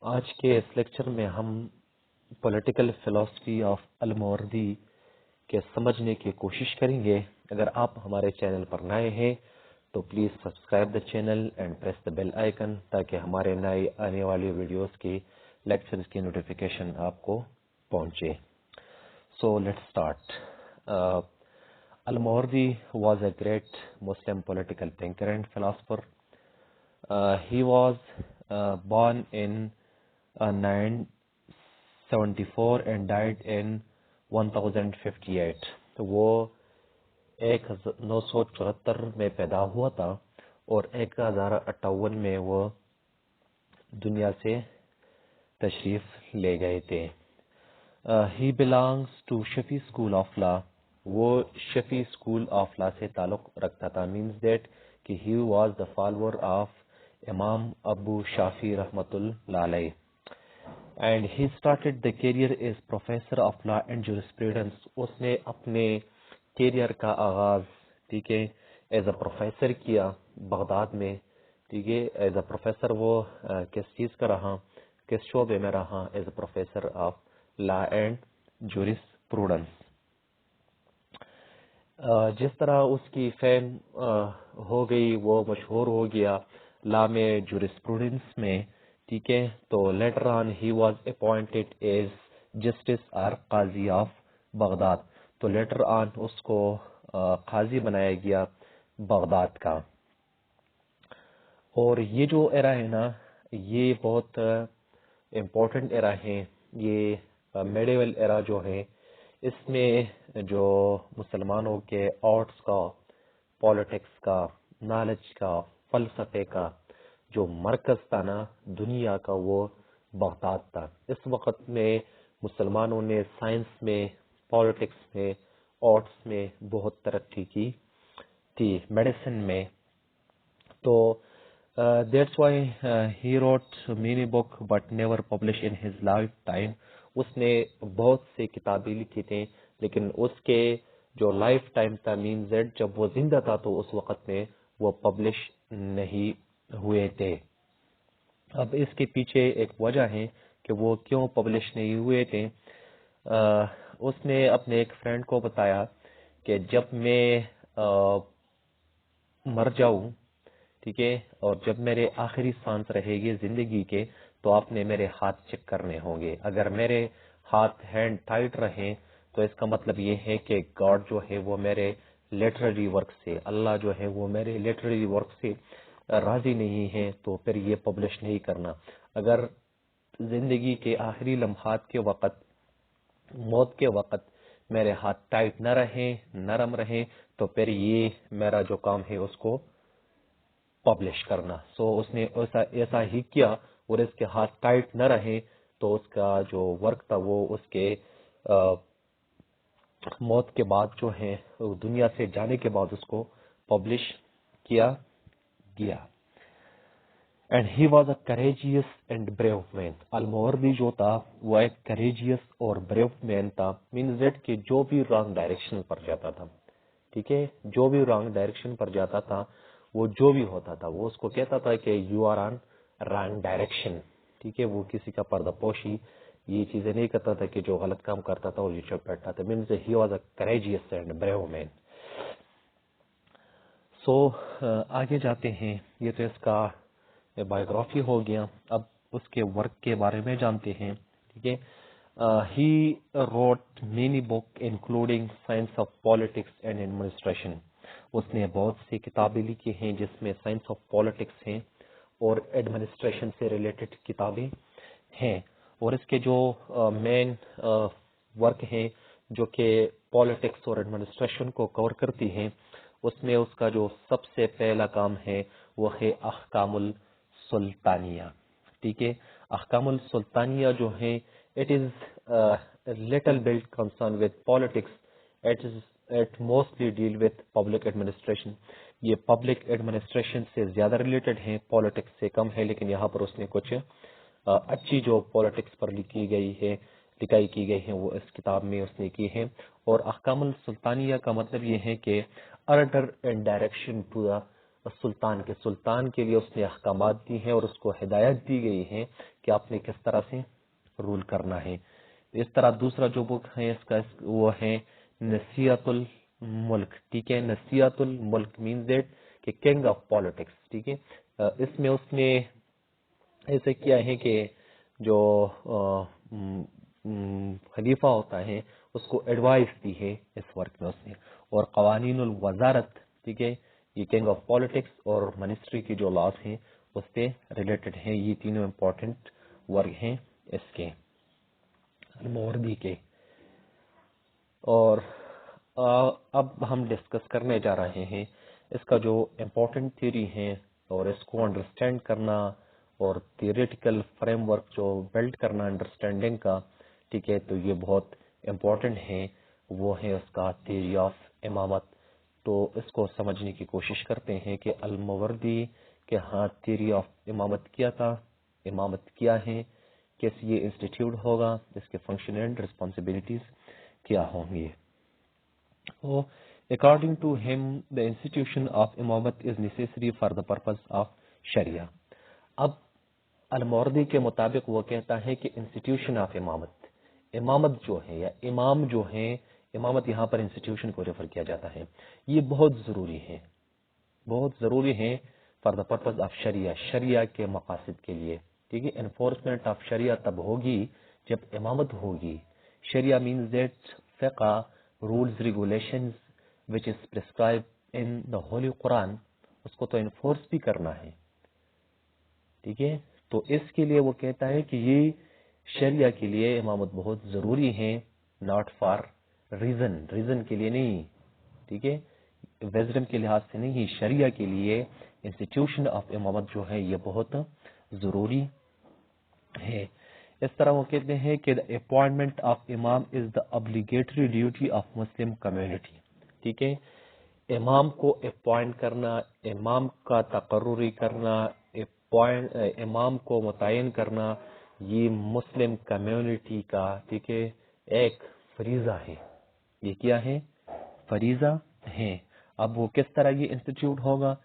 آج کے اس لیکچر میں ہم پولیٹیکل فلسفی آف الماوردی کے سمجھنے کی کوشش کریں گے۔ اگر آپ ہمارے چینل پر نئے ہیں تو please subscribe the channel and press the bell icon تاکہ ہمارے نئے آنے والی ویڈیوز کی لیکچرز کی نوٹیفیکیشن آپ کو پہنچے۔ So let's start. Al-Mawardi was a great Muslim political thinker and philosopher. He was born in 974 and died in 1058. تو وہ 1974 میں پیدا ہوا تھا اور 1058 میں وہ دنیا سے تشریف لے گئے تھے۔ He belongs to Shafi School of Law. وہ شفی اسکول آف لا سے تعلق رکھتا تھا. means that کہ he was the follower of امام ابو شافی رحمۃ اللہ علیہ. And he started the career as professor of law and jurisprudence. اس نے اپنے کیریئر کا آغاز ٹھیک ہے ایز اے پروفیسر کیا بغداد میں. ٹھیک ہے ایز اے پروفیسر وہ کس چیز کا رہا، کس شعبے میں رہا؟ As a professor of law and jurisprudence. جس طرح اس کی فیم ہو گئی، وہ مشہور ہو گیا لا میں، جورسپروڈنس میں. ٹھیک ہے تو later on he was appointed as justice اور قاضی آف بغداد. تو لیٹر آن اس کو قاضی بنایا گیا بغداد کا. اور یہ جو ایرا ہے نا، یہ بہت امپورٹنٹ ایرا ہے. یہ میڈیول ایرا جو ہے، اس میں جو مسلمانوں کے آرٹس کا، پالیٹکس کا، نالج کا، فلسفے کا جو مرکز تھا نا دنیا کا، وہ بغداد تھا. اس وقت میں مسلمانوں نے سائنس میں، پالیٹکس میں، آرٹس میں بہت ترقی کی تھی، میڈیسن میں. تو that's why he wrote many books but never published in his lifetime. اس نے بہت سی کتابیں لکھی تھیں لیکن اس کے جو لائف ٹائم تھا مینز دیٹ جب وہ زندہ تھا تو اس وقت میں وہ پبلش نہیں ہوئے تھے. اب اس کے پیچھے ایک وجہ ہے کہ وہ کیوں پبلش نہیں ہوئے تھے. اس نے اپنے ایک فرینڈ کو بتایا کہ جب میں مر جاؤں، ٹھیک ہے، اور جب میرے آخری سانس رہے گی زندگی کے، تو آپ نے میرے ہاتھ چیک کرنے ہوں گے. اگر میرے ہاتھ ہینڈ ٹائٹ رہیں تو اس کا مطلب یہ ہے کہ گاڈ جو ہے وہ میرے لٹریری ورک سے، اللہ جو ہے وہ میرے لٹریری ورک سے راضی نہیں ہے، تو پھر یہ پبلش نہیں کرنا. اگر زندگی کے آخری لمحات کے وقت، موت کے وقت میرے ہاتھ ٹائٹ نہ رہیں، نرم رہیں، تو پھر یہ میرا جو کام ہے اس کو پبلش کرنا. سو اس نے ایسا ہی کیا اور اس کے ہاتھ ٹائٹ نہ رہے تو اس کا جو ورک تھا وہ اس کے موت کے بعد جو ہے دنیا سے جانے کے بعد اس کو پبلش کیا گیا. And he was a courageous and brave man. Al Mawardi جو تھا وہ ایک کریجیس اور بریو مین تھا. مینز دیٹ کہ جو بھی رانگ ڈائریکشن پر جاتا تھا، ٹھیک ہے، جو بھی رانگ ڈائریکشن پر جاتا تھا، وہ جو بھی ہوتا تھا وہ اس کو کہتا تھا کہ you are on wrong direction. ٹھیک ہے، وہ کسی کا پردہ پوشی یہ چیزیں نہیں کرتا تھا کہ جو غلط کام کرتا تھا اور یہ چپ بیٹھتا تھا. Means he was a courageous and brave man. So آگے جاتے ہیں. یہ تو اس کا بایوگرافی ہو گیا. اب اس کے ورک کے بارے میں جانتے ہیں. ٹھیک ہے، he wrote many book including science of politics and administration. اس نے بہت سی کتابیں لکھی ہیں جس میں سائنس آف پالیٹکس ہیں اور ایڈمنسٹریشن سے ریلیٹڈ کتابیں ہیں. اور اس کے جو مین ورک ہیں جو کہ پالیٹکس اور ایڈمنسٹریشن کو کور کرتی ہیں، اس میں اس کا جو سب سے پہلا کام ہے وہ ہے احکام السلطانیہ. ٹھیک ہے، احکام السلطانیہ جو ہیں it is little bit concerned with politics. It mostly deal with public administration. یہ پبلک ایڈمنسٹریشن سے زیادہ ریلیٹڈ ہیں، پالیٹکس سے کم ہے. لیکن یہاں پر اس نے کچھ اچھی جو پالیٹکس پر لکھی گئی ہے، لکھائی کی گئی ہیں، وہ اس کتاب میں اس نے کی ہیں. اور احکام السلطانیہ کا مطلب یہ ہے کہ order and direction to the sultan کے لیے اس نے احکامات دی ہیں اور اس کو ہدایت دی گئی ہے کہ آپ نے کس طرح سے رول کرنا ہے. اس طرح دوسرا جو بک ہے اس کا وہ ہے نصیحت الملک. ٹھیک ہے, نصیحت الملک مینز دیٹ کہ کنگ آف پالیٹکس. ٹھیک ہے, اس میں اس نے ایسے کیا ہے کہ جو خلیفہ ہوتا ہے اس کو ایڈوائس دی ہے اس ورک میں اس نے. اور قوانین الوزارت, ٹھیک ہے, یہ کنگ آف پالیٹکس اور منسٹری کی جو لاس ہیں اس سے ریلیٹڈ ہیں. یہ تینوں امپورٹنٹ ورک ہیں اس کے الماوردی کے. اور اب ہم ڈسکس کرنے جا رہے ہیں اس کا جو امپورٹنٹ تھیوری ہے اور اس کو انڈرسٹینڈ کرنا اور تھیوریٹیکل فریم ورک جو بلڈ کرنا انڈرسٹینڈنگ کا. ٹھیک ہے, تو یہ بہت امپورٹنٹ ہے. وہ ہے اس کا تھیوری آف امامت. تو اس کو سمجھنے کی کوشش کرتے ہیں کہ الماوردی کے ہاں تھیوری آف امامت کیا تھا, امامت کیا ہے, کیسے یہ انسٹیٹیوٹ ہوگا, اس کے فنکشن اینڈ رسپانسبلٹیز کیا ہوں گی. According to him, the institution of Imamat is necessary for the purpose of Sharia. اب الماوردی کے مطابق وہ کہتا ہے کہ انسٹیٹیوشن آف امامت, امامت جو ہے یا امام جو ہے, امامت یہاں پر انسٹیٹیوشن کو ریفر کیا جاتا ہے, یہ بہت ضروری ہے, بہت ضروری ہے فار دا پرپز آف شریعہ, شریعہ کے مقاصد کے لیے. ٹھیک ہے, انفورسمنٹ آف شریعہ تب ہوگی جب امامت ہوگی. شریعہ مینز دیٹ فقہ, rules, regulations which is prescribed in the holy Quran, اس کو تو انفورس بھی کرنا ہے. ٹھیک ہے, تو اس کے لیے وہ کہتا ہے کہ یہ شریعہ کے لیے امامت بہت ضروری ہے, ناٹ فار ریزن کے لیے نہیں. ٹھیک ہے, ویزڈم کے لحاظ سے نہیں, شریعہ کے لیے انسٹیٹیوشن آف امامت جو ہے یہ بہت ضروری ہے. اس طرح وہ کہتے ہیں کہ the appointment of imam is the obligatory duty of Muslim community. ٹھیک ہے, امام کو اپوائنٹ کرنا, امام کا تقرری کرنا, امام کو متعین کرنا, یہ مسلم کمیونٹی کا, ٹھیک ہے, ایک فریضہ ہے. یہ کیا ہے؟ فریضہ ہے. اب وہ کس طرح یہ انسٹیٹیوٹ ہوگا؟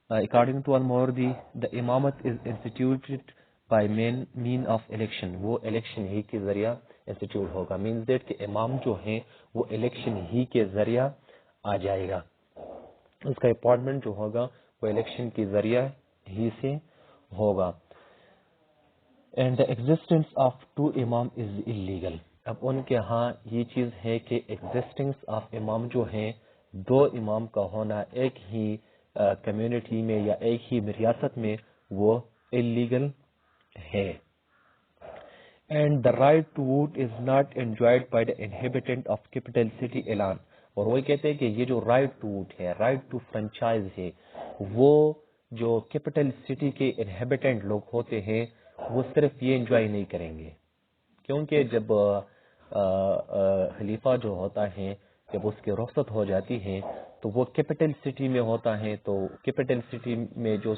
According to Al Mawardi, the imamate is instituted by mean of election. وہ الیکشن ہی کے ذریعہ انسٹیٹیوٹ ہوگا. مینز دیٹ کہ امام جو ہیں وہ الیکشن ہی کے ذریعہ آ جائے گا. اس کا اپوائنٹمنٹ جو ہوگا وہ الیکشن کے ذریعہ ہی سے ہوگا. And the existence of two imam is illegal. اب ان کے ہاں یہ چیز ہے کہ ایگزسٹنس آف امام جو ہیں, دو امام کا ہونا ایک ہی کمیونٹی میں یا ایک ہی ریاست میں, وہ اللیگل ہے. And the right to vote is not enjoyed by the inhabitant of capital city اعلان. اور وہ کہتے ہیں کہ یہ جو رائٹ ٹو ووٹ ہے, رائٹ ٹو فرنچائز ہے, وہ جو کیپٹل سٹی کے انہیبیٹنٹ لوگ ہوتے ہیں وہ صرف یہ انجوائے نہیں کریں گے, کیونکہ جب خلیفہ جو ہوتا ہے جب اس کی رخصت ہو جاتی ہے تو وہ کیپٹل سٹی میں ہوتا ہے, تو کیپٹل سٹی میں جو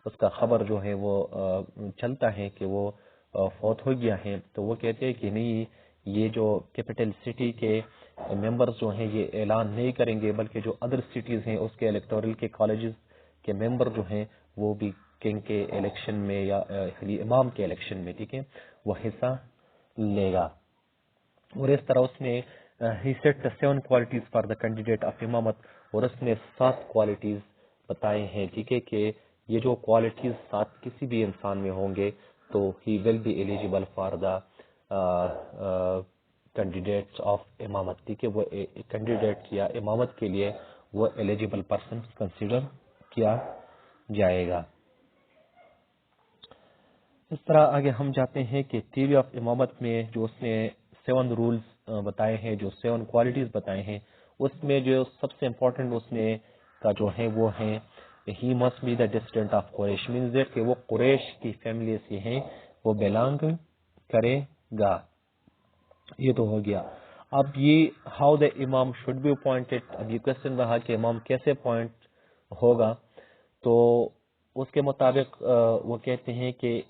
اس کا خبر جو ہے وہ چلتا ہے کہ وہ فوت ہو گیا ہے, تو وہ کہتے ہیں کہ نہیں, یہ جو کیپٹل سٹی کے ممبرز جو ہیں یہ اعلان نہیں کریں گے, بلکہ جو ادر سٹیز ہیں اس کے الیکٹورل کے کالجز کے ممبر جو ہیں وہ بھی کنگ کے الیکشن میں یا امام کے الیکشن میں, ٹھیک ہے, وہ حصہ لے گا. اور اس طرح اس نے he set the 7 qualities for the candidate of امامت, اور اس نے 7 کوالٹیز بتائے ہیں. ٹھیک ہے, کہ یہ جو کوالٹیز 7 کسی بھی انسان میں ہوں گے تو he will be eligible for the candidates of امامت. ٹھیک ہے, وہ کینڈیڈیٹ یا امامت کے لیے وہ ایلیجیبل پرسن کنسیڈر کیا جائے گا. اس طرح آگے ہم جاتے ہیں کہ تھیوری آف امامت میں جو اس نے 7 رولز بتائے ہیں, جو 7 کوالٹیز بتائے ہیں, اس میں جو سب سے امپورٹنٹ اس نے کا جو ہے وہ ہے he must be the descendant of Quraysh, means that کہ وہ قریش کی فیملی سے ہیں, وہ belong کرے گا. یہ تو ہو گیا. اب یہ how the imam should be appointed, اب یہ کوشچن رہا کہ امام کیسے اپوائنٹ ہوگا. تو اس کے مطابق وہ کہتے ہیں کہ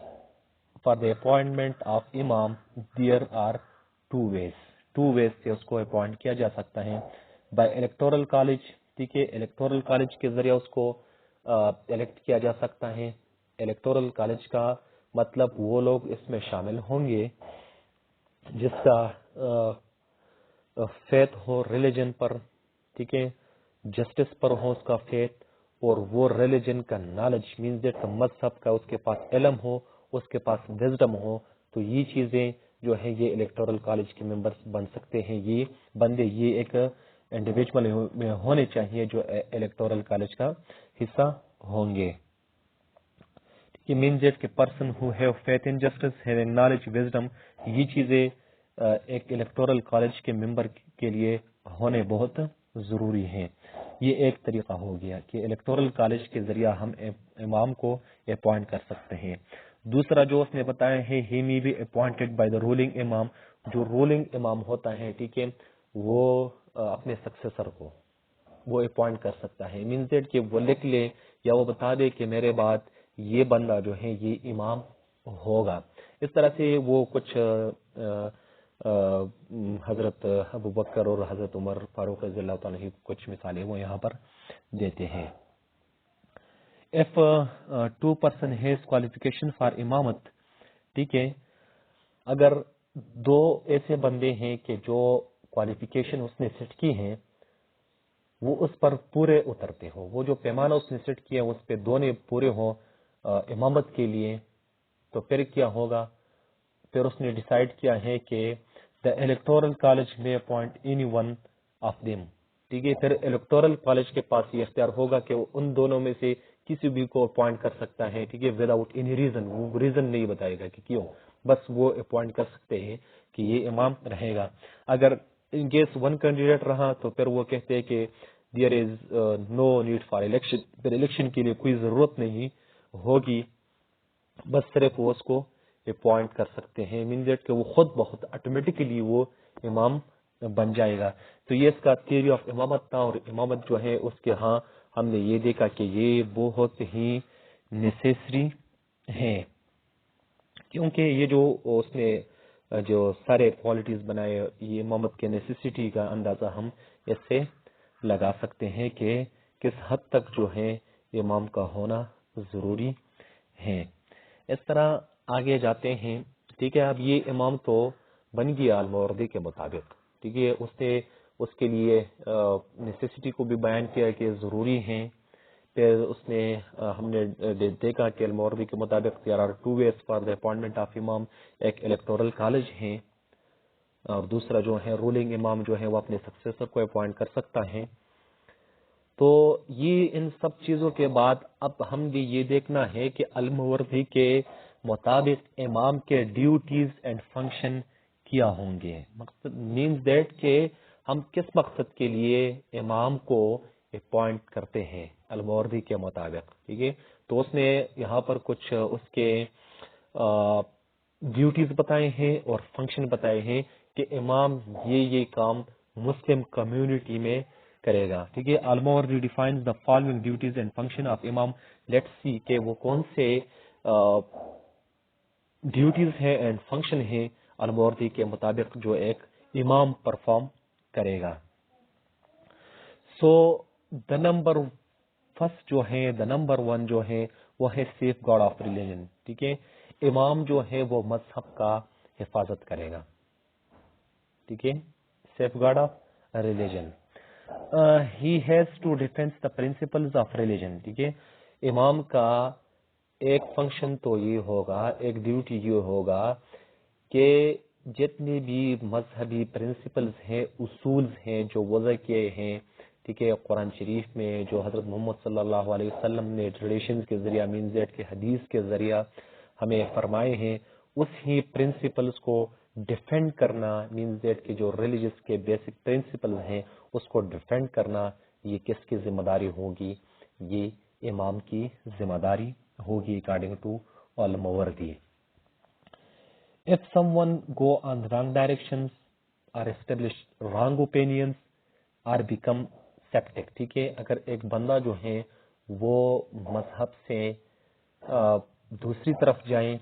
for the appointment of imam there are 2 ways سے اس کو اپوائنٹ کیا جا سکتا ہے. by electoral college, ٹھیک ہے, electoral college کے ذریعہ اس کو الیکٹ کیا جا سکتا ہے. الیکٹورل کالج کا مطلب وہ لوگ اس میں شامل ہوں گے جس کا فیتھ ہو ریلیجن پر, ٹھیک ہے, جسٹس پر ہو اس کا فیتھ, اور وہ ریلیجن کا نالج مینز دیٹ مذہب کا اس کے پاس علم ہو, اس کے پاس وزڈم ہو. تو یہ چیزیں جو ہے یہ الیکٹورل کالج کے ممبرس بن سکتے ہیں. یہ بندے یہ ایک انڈیویجول میں ہونے چاہیے جو الیکٹورل کالج کا حصہ ہوں گے. یہ مینز دیٹ کہ person who have faith in justice, having knowledge, wisdom, یہ چیزیں ایک الیکٹورل کالج کے ممبر کے لیے ہونے بہت ضروری ہیں. یہ ایک طریقہ ہو گیا کہ الیکٹورل کالج کے ذریعہ ہم امام کو اپوائنٹ کر سکتے ہیں. دوسرا جو اس نے بتایا ہے, he may be appointed by the ruling imam, جو رولنگ امام ہوتا ہے, ٹھیک ہے, وہ اپنے سکسیسر کو وہ اپوائنٹ کر سکتا ہے. مینز دیٹ کہ وہ لکھ لے یا وہ بتا دے کہ میرے بعد یہ بندہ جو ہے یہ امام ہوگا. اس طرح سے وہ کچھ حضرت ابو بکر اور حضرت عمر فاروق رضی اللہ تعالیٰ کچھ مثالیں وہ یہاں پر دیتے ہیں. If two person has qualification for امامت, ٹھیک ہے, اگر دو ایسے بندے ہیں کہ جو کوالیفیکیشن اس نے سیٹ کی ہیں وہ اس پر پورے اترتے ہوں, وہ جو پیمانہ اس نے سیٹ کیا اس پہ دونوں پورے ہوں امامت کے لیے, تو پھر کیا ہوگا, پھر اس نے ڈیسائیڈ کیا ہے کہ دا الیکٹورل کالج میں appoint any one of them, ٹھیک ہے, پھر الیکٹورل کالج کے پاس یہ اختیار ہوگا کہ وہ ان دونوں میں سے کسی بھی کو اپوائنٹ کر سکتا ہے, ٹھیک ہے, وداؤٹ اینی ریزن, وہ ریزن نہیں بتائے گا کہ کیوں, بس وہ اپوائنٹ کر سکتے ہیں کہ یہ امام رہے گا. اگر ان کیس ون کینڈیڈیٹ رہا تو پھر وہ کہتے ہیں کہ there is no need for election, پھر الیکشن کے لیے کوئی ضرورت نہیں ہوگی, بس صرف وہ اس کو اپوائنٹ کر سکتے ہیں. مین دیٹ کہ وہ خود بہت آٹومیٹکلی وہ امام بن جائے گا. تو یہ اس کا تھیوری آف امامت تھا, اور امامت جو ہے اس کے ہاں ہم نے یہ دیکھا کہ یہ بہت ہی نیسیسری ہے, کیونکہ یہ جو اس نے جو سارے کوالٹیز بنائے, یہ امامت کے نیسیسٹی کا اندازہ ہم اس سے لگا سکتے ہیں کہ کس حد تک جو ہے امام کا ہونا ضروری ہے. اس طرح آگے جاتے ہیں, ٹھیک ہے. اب یہ امام تو بن گیا الماوردی کے مطابق, ٹھیک ہے, اس نے اس کے لیے نیسیسٹی کو بھی بیان کیا کہ ضروری ہیں. پھر اس نے ہم نے دیکھا کہ الماوردی کے مطابق there are two ways for the appointment of امام, ایک الیکٹورل کالج ہے اور دوسرا جو ہے رولنگ امام جو ہے وہ اپنے سکسیسر کو اپوائنٹ کر سکتا ہے. تو یہ ان سب چیزوں کے بعد اب ہم بھی یہ دیکھنا ہے کہ الماوردی کے مطابق امام کے ڈیوٹیز اینڈ فنکشن کیا ہوں گے. مقصد مینز دیٹ کہ ہم کس مقصد کے لیے امام کو اپوائنٹ کرتے ہیں الماوردی کے مطابق, ٹھیک ہے. تو اس نے یہاں پر کچھ اس کے ڈیوٹیز بتائے ہیں اور فنکشن بتائے ہیں کہ امام یہ کام مسلم کمیونٹی میں کرے گا, ٹھیک ہے. Al Mawardi defines the following duties and function of imam. Let's see کہ وہ کون سے ڈیوٹیز ہیں اینڈ فنکشن ہیں الماوردی کے مطابق جو ایک امام پرفارم کرے گا. سو دا نمبر فرسٹ جو ہے, دا نمبر ون جو ہے وہ ہے سیف گارڈ آف ریلیجن, ٹھیک ہے. امام جو ہے وہ مذہب کا حفاظت کرے گا, ٹھیک ہے, safeguard of religion. He has to defence the principles of religion, ٹھیک ہے. امام کا ایک فنکشن تو یہ ہوگا, ایک ڈیوٹی یہ ہوگا کہ جتنے بھی مذہبی پرنسپلز ہیں, اصولز ہیں جو وضع کیے ہیں, ٹھیک ہے, قرآن شریف میں جو حضرت محمد صلی اللہ علیہ وسلم نے ٹریڈیشنز کے ذریعہ مینز دیٹ کے حدیث کے ذریعہ ہمیں فرمائے ہیں, اس ہی پرنسپلز کو ڈیفینڈ کرنا, مینز دیٹ کہ جو ریلیجس کے بیسک پرنسپل ہیں اس کو ڈیفینڈ کرنا, یہ کس کی ذمہ داری ہوگی؟ یہ امام کی ذمہ داری ہوگی according to Al Mawardi. If someone go on wrong directions or establish wrong opinions or become septic, ٹھیک ہے, اگر ایک بندہ جو ہے وہ مذہب سے دوسری طرف جائیں,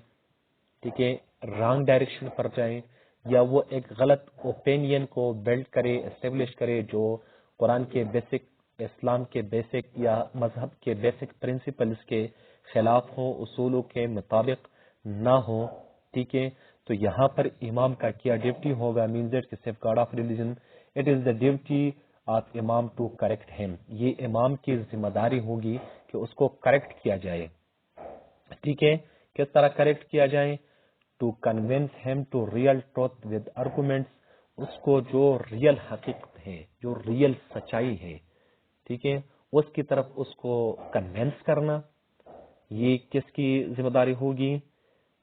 ٹھیک ہے, رانگ ڈائریکشن پر جائیں, یا وہ ایک غلط اوپینین کو بلڈ کرے, اسٹیبلش کرے جو قرآن کے بیسک اسلام کے بیسک یا مذہب کے بیسک پرنسپلز کے خلاف ہوں، اصولوں کے مطابق نہ ہوں، ٹھیک ہے، تو یہاں پر امام کا کیا ڈیوٹی ہوگا؟ مینز دیٹ کہ safeguard of religion, it is the duty of امام ٹو کریکٹ ہم، یہ امام کی ذمہ داری ہوگی کہ اس کو کریکٹ کیا جائے، ٹھیک ہے، کس طرح کریکٹ کیا جائے؟ To convince him to real truth with arguments, اس کو جو ریئل حقیقت ہے، جو ریئل سچائی ہے، ٹھیک ہے، اس کی طرف اس کو کنونس کرنا، یہ کس کی ذمہ داری ہوگی؟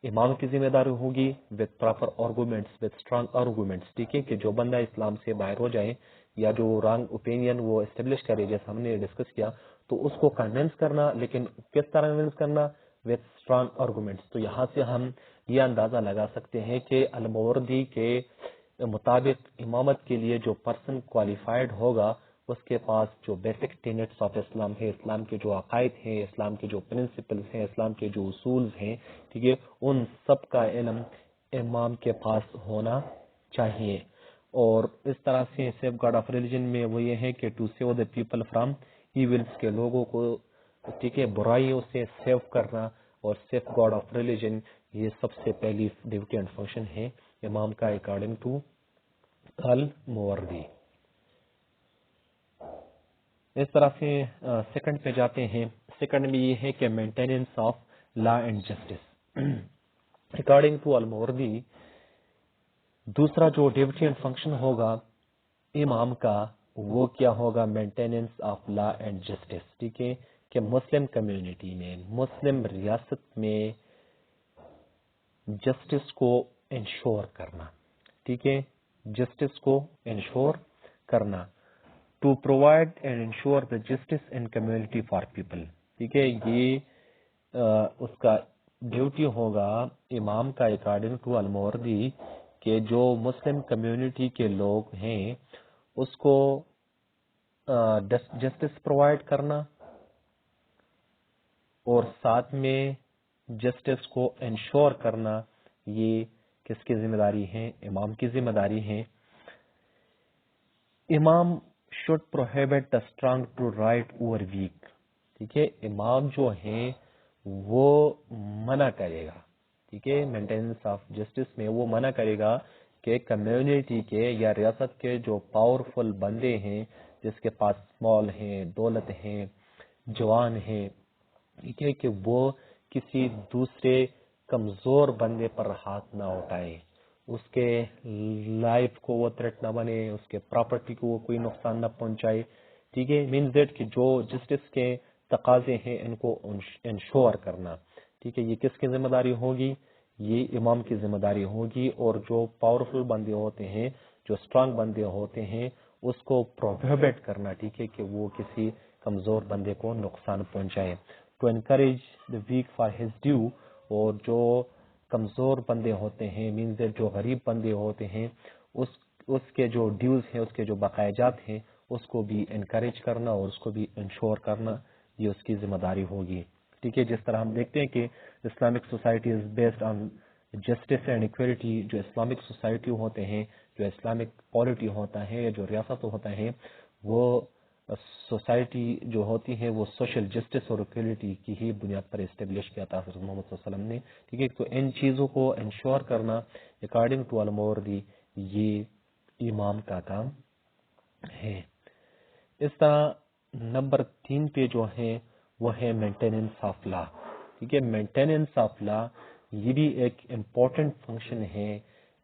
امام کی ذمہ داری ہوگی، with proper arguments, with strong arguments, ٹھیک ہے، کہ جو بندہ اسلام سے باہر ہو جائے یا جو رانگ اوپینین وہ اسٹیبلش کرے، جیسے ہم نے ڈسکس کیا، تو اس کو کنونس کرنا، لیکن کس طرح کنونس کرنا؟ With strong arguments. تو یہاں سے ہم یہ اندازہ لگا سکتے ہیں کہ الماوردی کے مطابق امامت کے لیے جو پرسن کوالیفائڈ ہوگا، اس کے پاس جو بیسک ٹینٹس آف اسلام ہے، اسلام کے جو عقائد ہیں، اسلام کے جو پرنسپلز ہیں، اسلام کے جو اصول ہیں، ٹھیک ہے، ان سب کا علم امام کے پاس ہونا چاہیے۔ اور اس طرح سے سیف گارڈ آف ریلیجن میں وہ یہ ہے کہ to save the people from events, کے لوگوں کو، ٹھیک ہے، برائیوں سے سیو کرنا، اور سیف گارڈ آف ریلیجن یہ سب سے پہلی ڈیوٹی اینڈ فنکشن ہے امام کا اکارڈنگ ٹو الماوردی۔ اس طرح سے سیکنڈ پہ جاتے ہیں۔ سیکنڈ میں یہ ہے کہ maintenance of law and justice according to Al Mawardi. دوسرا جو ڈیوٹی اینڈ فنکشن ہوگا امام کا، وہ کیا ہوگا؟ Maintenance of law and justice, ٹھیک ہے، کہ مسلم کمیونٹی میں، مسلم ریاست میں جسٹس کو انشور کرنا، ٹھیک ہے، جسٹس کو انشور کرنا، to provide and ensure the justice in community for people, ٹھیک ہے، یہ اس کا ڈیوٹی ہوگا امام کا اکارڈنگ ٹو الماوردی کہ جو مسلم کمیونٹی کے لوگ ہیں اس کو جسٹس پرووائڈ کرنا، اور ساتھ میں جسٹس کو انشور کرنا، یہ کس کی ذمہ داری ہے؟ امام کی ذمہ داری ہے۔ امام should prohibit the strong to right over weak، ٹھیک ہے، امام جو ہیں وہ منع کرے گا، ٹھیک ہے، مینٹیننس آف جسٹس میں وہ منع کرے گا کہ کمیونٹی کے یا ریاست کے جو پاورفل بندے ہیں، جس کے پاس مال ہیں، دولت ہیں، جوان ہیں، ٹھیک ہے، کہ وہ کسی دوسرے کمزور بندے پر ہاتھ نہ اٹھائے، اس کے لائف کو وہ تھریٹ نہ بنے، اس کے پراپرٹی کو وہ کوئی نقصان نہ پہنچائے، ٹھیک ہے، مینز دیٹ کہ جو جسٹس کے تقاضے ہیں ان کو انشور کرنا، ٹھیک ہے، یہ کس کی ذمہ داری ہوگی؟ یہ امام کی ذمہ داری ہوگی۔ اور جو پاورفل بندے ہوتے ہیں، جو اسٹرانگ بندے ہوتے ہیں، اس کو پروہیبٹ کرنا، ٹھیک ہے، کہ وہ کسی کمزور بندے کو نقصان پہنچائے، to encourage the weak for his due, اور جو کمزور بندے ہوتے ہیں، مینز جو غریب بندے ہوتے ہیں، اس کے جو ڈیوز ہیں، اس کے جو بقایجات ہیں، اس کو بھی انکریج کرنا اور اس کو بھی انشور کرنا، یہ اس کی ذمہ داری ہوگی، ٹھیک ہے۔ جس طرح ہم دیکھتے ہیں کہ Islamic society is based on justice and equality, جو اسلامک سوسائٹی ہوتے ہیں، جو اسلامک پالیٹی ہوتا ہے، جو ریاست ہوتا ہے، وہ سوسائٹی جو ہوتی ہے وہ سوشل جسٹس اور ایکویلٹی کی ہی بنیاد پر اسٹیبلش کیا تھا حضرت محمد صلی اللہ علیہ وسلم نے، ٹھیک ہے۔ تو ان چیزوں کو انشور کرنا اکارڈنگ ٹو الماوردی یہ امام کا کام ہے۔ اس طرح نمبر 3 پہ جو ہے وہ ہے مینٹیننس آف لا، ٹھیک ہے، مینٹیننس آف لا یہ بھی ایک امپورٹنٹ فنکشن ہے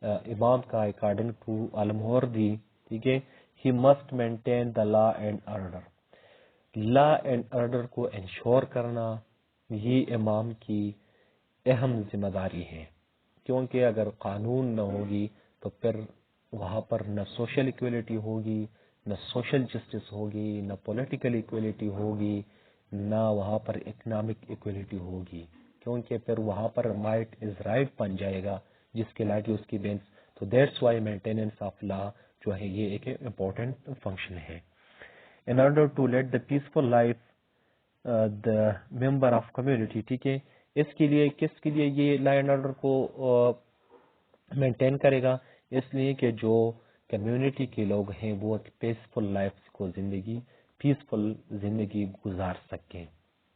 امام کا اکارڈنگ ٹو الماوردی، ٹھیک ہے۔ He must maintain the law and order, law and order کو انشور کرنا یہ امام کی اہم ذمہ داری ہے، کیونکہ اگر قانون نہ ہوگی تو پھر وہاں پر نہ سوشل ایکویلٹی ہوگی، نہ سوشل جسٹس ہوگی، نہ پولیٹیکل ایکویلٹی ہوگی، نہ وہاں پر اکنامک ایکویلٹی ہوگی، کیونکہ پھر وہاں پر مائٹ از رائٹ بن جائے گا جس کے لاگے اس کی بینچ۔ تو دیٹس وائی مینٹیننس آف لا جو ہے یہ ایک امپورٹنٹ فنکشن ہے۔ In order to lead the peaceful life the member of community، ٹھیک ہے، اس کے لیے کس کے لیے یہ لا اینڈ آرڈر کو مینٹین کرے گا؟ اس لیے کہ جو کمیونٹی کے لوگ ہیں وہ پیسفل لائف کو زندگی پیسفل زندگی گزار سکیں.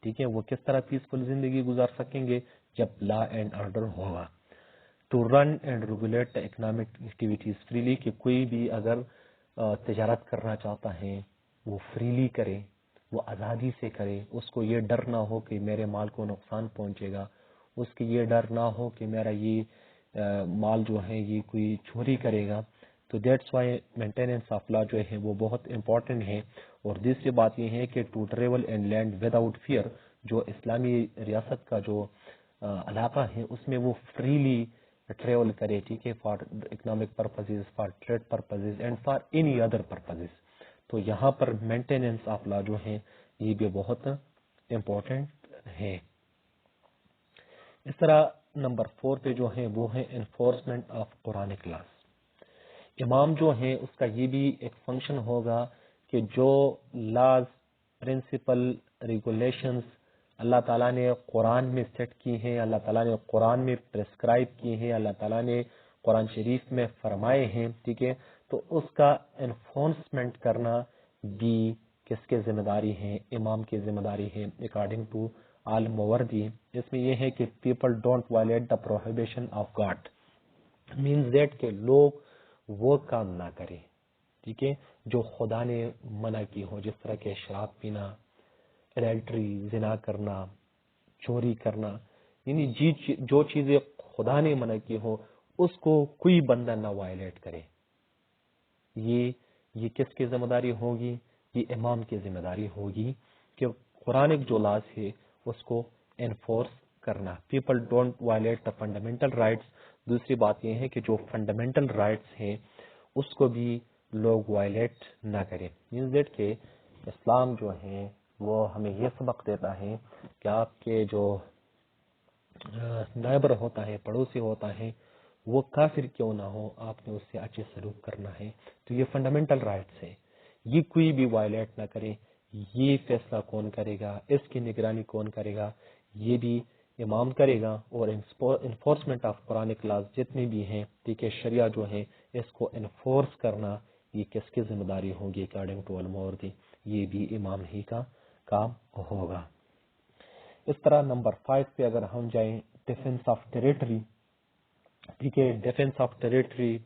ٹھیک ہے, وہ کس طرح پیسفل زندگی گزار سکیں گے؟ جب لا اینڈ آرڈر ہوگا. To run and regulate the economic activities freely, کہ کوئی بھی اگر تجارت کرنا چاہتا ہے وہ فریلی کرے, وہ آزادی سے کرے. اس کو یہ ڈر نہ ہو کہ میرے مال کو نقصان پہنچے گا, اس کی یہ ڈر نہ ہو کہ میرا یہ مال جو ہے یہ کوئی چوری کرے گا. تو دیٹس وائی مینٹیننس آف لا جو ہے وہ بہت امپورٹنٹ ہے. اور دوسری بات یہ ہے کہ to travel and land without fear, جو اسلامی ریاست کا جو علاقہ ہے اس میں وہ فریلی ٹریول کرے. ٹھیک ہے, for economic purposes, for trade purposes and for any other purposes. تو یہاں پر مینٹیننس آف لا جو ہے یہ بھی بہت امپورٹنٹ ہے. اس طرح نمبر 4 پہ جو ہے وہ ہے انفورسمنٹ آف قرآنک لاز. امام جو ہے اس کا یہ بھی ایک فنکشن ہوگا کہ جو لاز, پرنسپل, ریگولیشنز اللہ تعالیٰ نے قرآن میں سیٹ کی ہیں, اللہ تعالیٰ نے قرآن میں پرسکرائب کی ہیں, اللہ تعالیٰ نے قرآن شریف میں فرمائے ہیں. ٹھیک ہے, تو اس کا انفورسمنٹ کرنا بھی کس کے ذمہ داری ہے؟ امام کی ذمہ داری ہے اکارڈنگ ٹو آل ماوردی. اس میں یہ ہے کہ people don't violate the prohibition of God, means that کہ لوگ وہ کام نہ کریں. ٹھیک ہے, جو خدا نے منع کی ہو, جس طرح کہ شراب پینا, ایڈلٹری, زنا کرنا, چوری کرنا, یعنی جو چیزیں خدا نے منع کی ہو اس کو کوئی بندہ نہ وائلیٹ کرے. یہ کس کی ذمہ داری ہوگی؟ یہ امام کی ذمہ داری ہوگی کہ قرآنک جو لاز ہے اس کو انفورس کرنا. People don't violate the fundamental rights. دوسری بات یہ ہے کہ جو فنڈامنٹل رائٹس ہیں اس کو بھی لوگ وائلیٹ نہ کریں. مینز دیٹ کہ اسلام جو ہے وہ ہمیں یہ سبق دیتا ہے کہ آپ کے جو نائبر ہوتا ہے, پڑوسی ہوتا ہے, وہ کافر کیوں نہ ہو, آپ نے اس سے اچھے سلوک کرنا ہے. تو یہ فنڈامنٹل رائٹس ہے, یہ کوئی بھی وائلیٹ نہ کرے. یہ فیصلہ کون کرے گا, اس کی نگرانی کون کرے گا؟ یہ بھی امام کرے گا. اور انفورسمنٹ آف قرآنک لاز جتنے بھی ہیں, ٹھیک ہے, شریعہ جو ہے اس کو انفورس کرنا یہ کس کی ذمہ داری ہوگی اکارڈنگ ٹو الماوردی؟ یہ بھی امام ہی کا کام ہوگا. اس طرح نمبر 5 پہ اگر ہم جائیں, ڈیفنس آف ٹیریٹری. ٹھیک ہے, ڈیفنس آف ٹیریٹری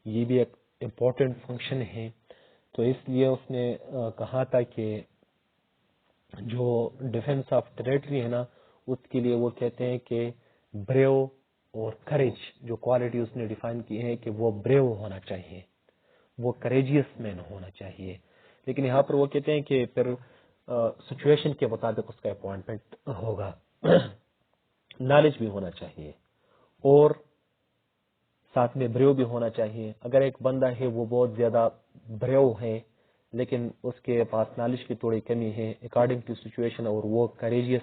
یہ بھی ایک امپورٹنٹ فنکشن ہے. تو اس لیے اس نے کہا تھا کہ جو ڈیفنس آف ٹیریٹری ہے نا, اس کے لیے وہ کہتے ہیں کہ بریو اور کریج, جو کوالٹی اس نے ڈیفائن کی ہے کہ وہ بریو ہونا چاہیے, وہ کریجیس مین ہونا چاہیے. لیکن یہاں پر وہ کہتے ہیں کہ پھر سچویشن کے مطابق اس کا اپوائنٹمنٹ ہوگا. نالج بھی ہونا چاہیے اور ساتھ میں بریو بھی ہونا چاہیے. اگر ایک بندہ ہے وہ بہت زیادہ بریو ہے لیکن اس کے پاس نالج کی تھوڑی کمی ہے اکارڈنگ ٹو سچویشن, اور وہ کریجیس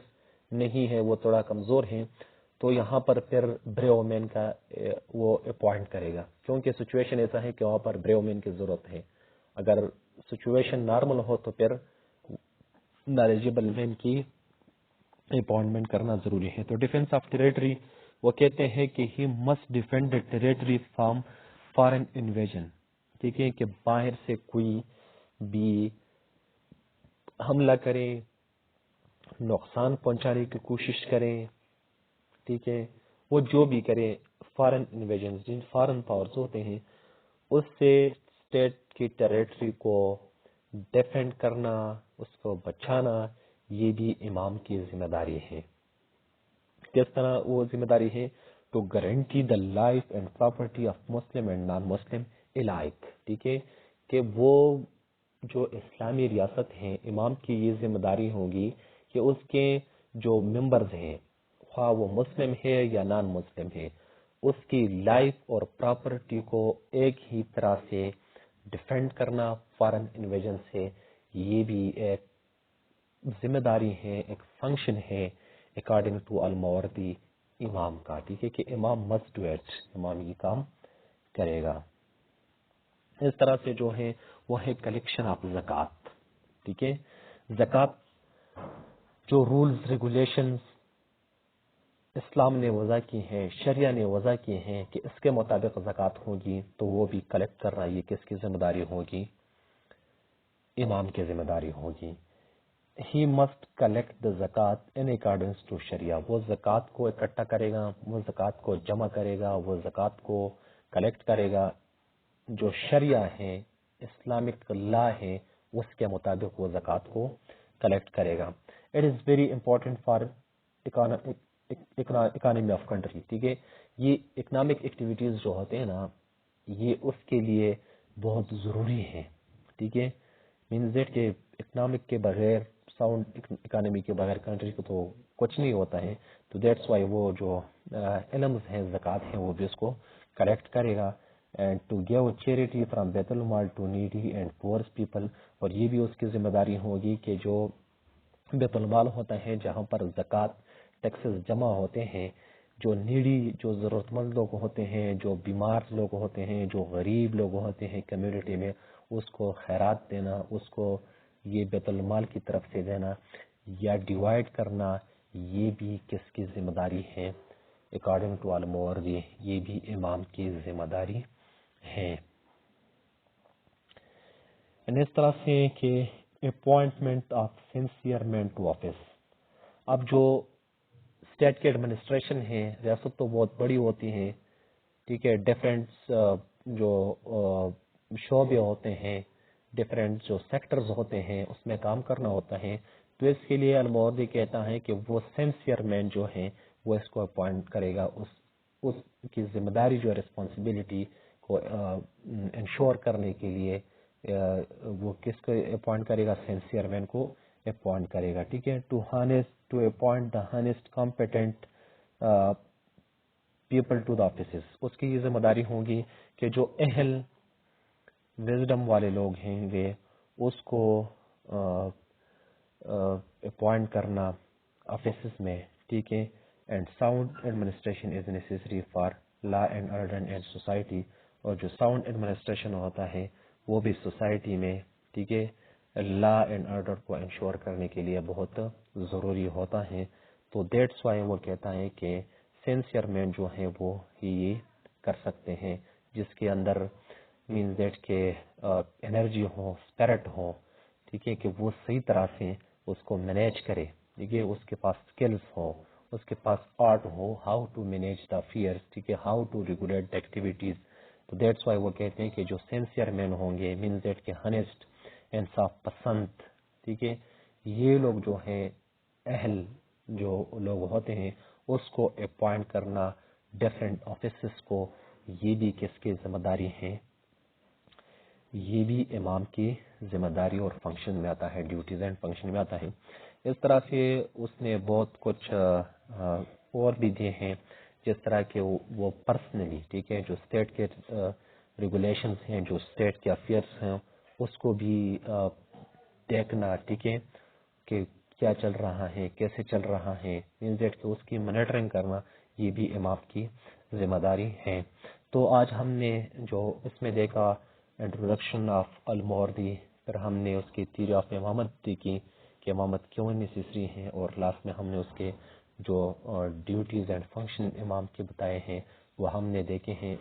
نہیں ہے, وہ تھوڑا کمزور ہے, تو یہاں پر پھر بریو مین کا وہ اپوائنٹ کرے گا, کیونکہ سچویشن ایسا ہے کہ وہاں پر بریو مین کی ضرورت ہے. اگر سچویشن نارمل ہو تو پھر نالجبل مین کی اپوائنٹمنٹ کرنا ضروری ہے. تو ڈیفنس آف ٹیریٹری وہ کہتے ہیں کہ he must defend the territory from foreign invasion. ٹھیک ہے, کہ باہر سے کوئی بھی حملہ کرے, نقصان پہنچانے کی کوشش کرے, ٹھیک ہے, وہ جو بھی کرے, فارن انویژن, جن فارن پاورز ہوتے ہیں اس سے اسٹیٹ کی ٹیریٹری کو ڈیفینڈ کرنا, اس کو بچانا, یہ بھی امام کی ذمہ داری ہے. کس طرح وہ ذمہ داری ہے؟ To guarantee the life and property of Muslim and non Muslim alike. ٹھیک ہے, کہ وہ جو اسلامی ریاست ہے, امام کی یہ ذمہ داری ہوگی کہ اس کے جو ممبرز ہیں, خواہ وہ مسلم ہے یا نان مسلم ہے, اس کی لائف اور پراپرٹی کو ایک ہی طرح سے ڈیفینڈ کرنا فارن انویژن سے. یہ بھی ایک ذمہ داری ہے, ایک فنکشن ہے اکارڈنگ ٹو الماوردی امام کا. ٹھیک ہے, کہ امام مسٹ ڈو اٹ, امام یہ کام کرے گا. اس طرح سے جو ہے وہ ہے کلیکشن آف زکوٰۃ. ٹھیک ہے, زکوٰۃ جو رولز ریگولیشنز اسلام نے وضع کی ہیں, شریعہ نے وضع کی ہیں کہ اس کے مطابق زکوٰۃ ہوگی, تو وہ بھی کلیکٹ کرنا یہ کس کی ذمہ داری ہوگی؟ امام کی ذمہ داری ہوگی. He must collect the zakat in accordance to Sharia. وہ زکوٰۃ کو اکٹھا کرے گا، وہ زکوٰۃ کو جمع کرے گا، وہ زکوٰۃ کو کلیکٹ کرے گا جو شریعہ ہے، اسلامک لا ہے، اس کے مطابق وہ زکوٰۃ کو کلیکٹ کرے گا. It is very important for economy of country. ٹھیک ہے، یہ اکنامک ایکٹیویٹیز جو ہوتے ہیں نا، یہ اس کے لیے بہت ضروری ہے. ٹھیک ہے، مینز دیٹ کہ اکنامک کے بغیر، ساؤنڈ اکانومی کے بغیر کنٹری کو تو کچھ نہیں ہوتا ہے. تو دیٹس وائی وہ جو علمز ہیں، زکوٰۃ ہیں، وہ بھی اس کو کلیکٹ کرے گا. And to give charity from بیت المال to needy and poors people. اور یہ بھی اس کی ذمہ داری ہوگی کہ جو بیت المال ہوتا ہے جہاں پر زکوٰۃ ٹیکسز جمع ہوتے ہیں، جو نیڈی، جو ضرورت مند لوگ ہوتے ہیں، جو بیمار لوگ ہوتے ہیں، جو غریب لوگ ہوتے ہیں کمیونٹی میں، اس کو خیرات دینا، اس کو یہ بیت المال کی طرف سے دینا یا ڈیوائڈ کرنا، یہ بھی کس کی ذمہ داری ہے؟ اکارڈنگ ٹو الماوردی یہ بھی امام کی ذمہ داری ہے. اس طرح سے کہ appointment of sincere man to office. اب جو اسٹیٹ کے ایڈمنسٹریشن ہے، ریاست تو بہت بڑی ہوتی ہے. ٹھیک ہے، ڈفرینٹ جو شعبے ہوتے ہیں، ڈفرینٹ جو سیکٹرز ہوتے ہیں، اس میں کام کرنا ہوتا ہے. تو اس کے لیے الماوردی کہتا ہے کہ وہ سینسیئر مین جو ہیں وہ اس کو اپوائنٹ کرے گا. اس کی ذمہ داری جو ہے، رسپانسبلٹی کو انشور کرنے کے لیے وہ کس کو اپوائنٹ کرے گا؟ سینسیئر مین کو اپوائنٹ کرے گا. ٹھیک ہے، to appoint the honest competent people to the offices. اس کی یہ ذمہ داری ہوگی کہ جو اہل وزڈم والے لوگ ہیں وہ اس کو اپوائنٹ کرنا آفیسز میں. ٹھیک ہے، and sound administration is necessary for law and order and society. اور جو ساؤنڈ ایڈمنسٹریشن ہوتا ہے وہ بھی سوسائٹی میں، ٹھیک ہے، لا اینڈ آرڈر کو انشور کرنے کے لیے بہت ضروری ہوتا ہے. تو دیٹس وائی وہ کہتا ہے کہ سینسیئر مین جو ہیں وہ ہی یہ کر سکتے ہیں، جس کے اندر مینز دیٹ کہ انرجی ہو، اسپرٹ ہو. ٹھیک ہے، کہ وہ صحیح طرح سے اس کو مینیج کرے. ٹھیک ہے، اس کے پاس اسکلز ہو، اس کے پاس آرٹ ہو، how to manage the affairs. ٹھیک ہے، how to regulate the activities. تو دیٹس وائی وہ کہتے ہیں کہ جو سینسیئر مین ہوں گے، مینز دیٹ کہ ہنیسٹ، انصاف پسند. ٹھیک ہے، یہ لوگ جو ہیں، اہل جو لوگ ہوتے ہیں، اس کو اپوائنٹ کرنا ڈفرینٹ آفیسز کو، یہ بھی کس کی ذمہ داری ہے؟ یہ بھی امام کی ذمہ داری اور فنکشن میں آتا ہے، ڈیوٹیز اینڈ فنکشن میں آتا ہے. اس طرح سے اس نے بہت کچھ اور بھی دیے ہیں، جس طرح کہ وہ پرسنلی، ٹھیک ہے، جو اسٹیٹ کے ریگولیشنز ہیں، جو اسٹیٹ کے افیئرس ہیں، اس کو بھی دیکھنا. ٹھیک ہے، کہ کیا چل رہا ہے، کیسے چل رہا ہے، مینز دیٹ کہ اس کی مانیٹرنگ کرنا، یہ بھی امام کی ذمہ داری ہے. تو آج ہم نے جو اس میں دیکھا انٹروڈکشن آف الماوردی، پھر ہم نے اس کی تھیوری آف امامت دیکھی کہ امامت کیوں نیسیسری ہے، اور لاسٹ میں ہم نے اس کے جو ڈیوٹیز اینڈ فنکشن امام کے بتائے ہیں وہ ہم نے دیکھے ہیں،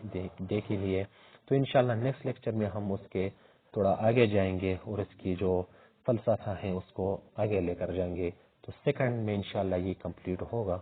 دیکھے لیے. تو انشاءاللہ نیکسٹ لیکچر میں ہم اس کے تھوڑا آگے جائیں گے اور اس کی جو فلسفہ ہے اس کو آگے لے کر جائیں گے. تو سیکنڈ میں انشاءاللہ یہ کمپلیٹ ہوگا.